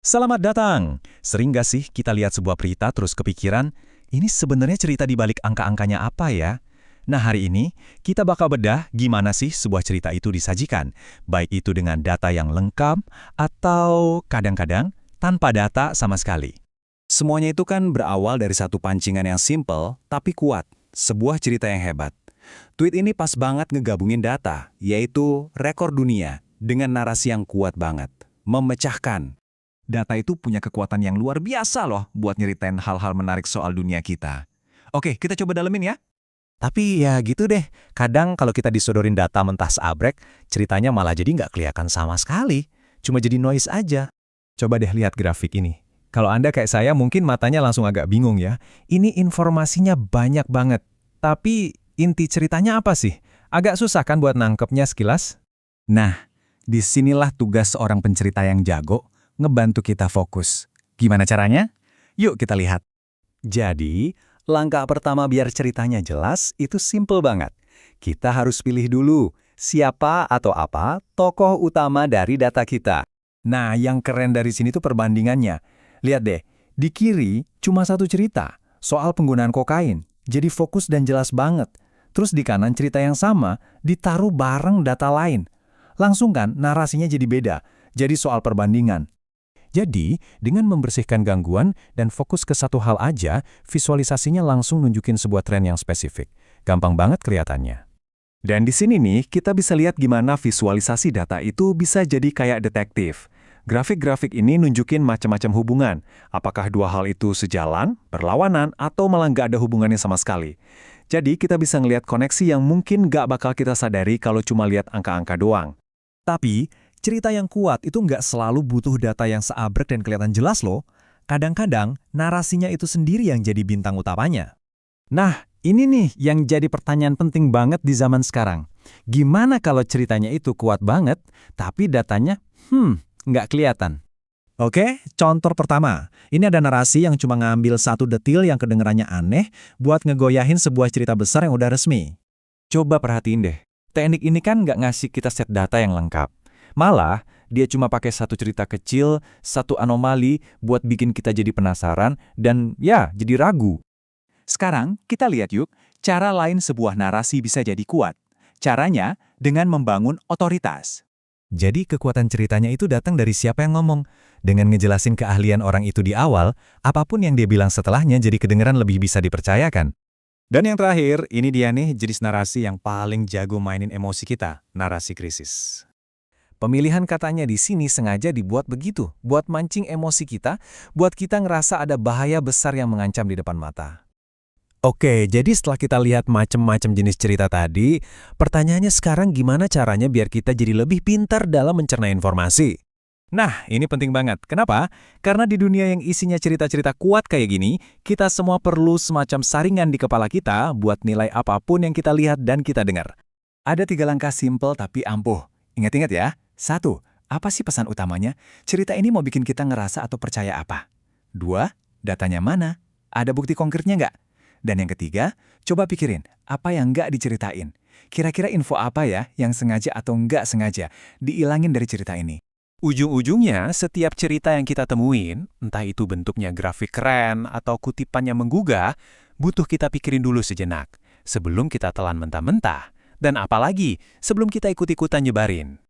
Selamat datang! Sering gak sih kita lihat sebuah berita terus kepikiran, ini sebenarnya cerita di balik angka-angkanya apa ya? Nah hari ini, kita bakal bedah gimana sih sebuah cerita itu disajikan, baik itu dengan data yang lengkap, atau kadang-kadang tanpa data sama sekali. Semuanya itu kan berawal dari satu pancingan yang simple, tapi kuat. Sebuah cerita yang hebat. Tweet ini pas banget ngegabungin data, yaitu rekor dunia, dengan narasi yang kuat banget. Memecahkan. Data itu punya kekuatan yang luar biasa loh buat nyeritain hal-hal menarik soal dunia kita. Oke, kita coba dalemin ya. Tapi ya gitu deh, kadang kalau kita disodorin data mentah seabrek, ceritanya malah jadi nggak kelihatan sama sekali. Cuma jadi noise aja. Coba deh lihat grafik ini. Kalau Anda kayak saya mungkin matanya langsung agak bingung ya. Ini informasinya banyak banget. Tapi inti ceritanya apa sih? Agak susah kan buat nangkepnya sekilas? Nah, disinilah tugas seorang pencerita yang jago, ngebantu kita fokus. Gimana caranya? Yuk kita lihat. Jadi, langkah pertama biar ceritanya jelas itu simple banget. Kita harus pilih dulu siapa atau apa tokoh utama dari data kita. Nah, yang keren dari sini tuh perbandingannya. Lihat deh, di kiri cuma satu cerita soal penggunaan kokain. Jadi fokus dan jelas banget. Terus di kanan cerita yang sama ditaruh bareng data lain. Langsung kan narasinya jadi beda. Jadi soal perbandingan. Jadi, dengan membersihkan gangguan dan fokus ke satu hal aja, visualisasinya langsung nunjukin sebuah tren yang spesifik. Gampang banget kelihatannya. Dan di sini nih, kita bisa lihat gimana visualisasi data itu bisa jadi kayak detektif. Grafik-grafik ini nunjukin macam-macam hubungan. Apakah dua hal itu sejalan, berlawanan, atau malah nggak ada hubungannya sama sekali. Jadi kita bisa ngelihat koneksi yang mungkin nggak bakal kita sadari kalau cuma lihat angka-angka doang. Tapi, cerita yang kuat itu nggak selalu butuh data yang seabrek dan kelihatan jelas loh. Kadang-kadang, narasinya itu sendiri yang jadi bintang utamanya. Nah, ini nih yang jadi pertanyaan penting banget di zaman sekarang. Gimana kalau ceritanya itu kuat banget, tapi datanya, nggak kelihatan? Oke, contoh pertama. Ini ada narasi yang cuma ngambil satu detil yang kedengerannya aneh buat ngegoyahin sebuah cerita besar yang udah resmi. Coba perhatiin deh. Teknik ini kan nggak ngasih kita set data yang lengkap. Malah, dia cuma pakai satu cerita kecil, satu anomali buat bikin kita jadi penasaran dan ya, jadi ragu. Sekarang, kita lihat yuk, cara lain sebuah narasi bisa jadi kuat. Caranya dengan membangun otoritas. Jadi kekuatan ceritanya itu datang dari siapa yang ngomong. Dengan ngejelasin keahlian orang itu di awal, apapun yang dia bilang setelahnya jadi kedengeran lebih bisa dipercayakan. Dan yang terakhir, ini dia nih jenis narasi yang paling jago mainin emosi kita, narasi krisis. Pemilihan katanya di sini sengaja dibuat begitu, buat mancing emosi kita, buat kita ngerasa ada bahaya besar yang mengancam di depan mata. Oke, jadi setelah kita lihat macam-macam jenis cerita tadi, pertanyaannya sekarang gimana caranya biar kita jadi lebih pintar dalam mencerna informasi? Nah, ini penting banget. Kenapa? Karena di dunia yang isinya cerita-cerita kuat kayak gini, kita semua perlu semacam saringan di kepala kita buat nilai apapun yang kita lihat dan kita dengar. Ada 3 langkah simple tapi ampuh. Ingat-ingat ya. 1. Apa sih pesan utamanya? Cerita ini mau bikin kita ngerasa atau percaya apa? 2. Datanya mana? Ada bukti konkretnya nggak? Dan yang ketiga, coba pikirin, apa yang nggak diceritain? Kira-kira info apa ya yang sengaja atau nggak sengaja diilangin dari cerita ini? Ujung-ujungnya, setiap cerita yang kita temuin, entah itu bentuknya grafik keren atau kutipannya menggugah, butuh kita pikirin dulu sejenak, sebelum kita telan mentah-mentah, dan apalagi sebelum kita ikut-ikutan nyebarin.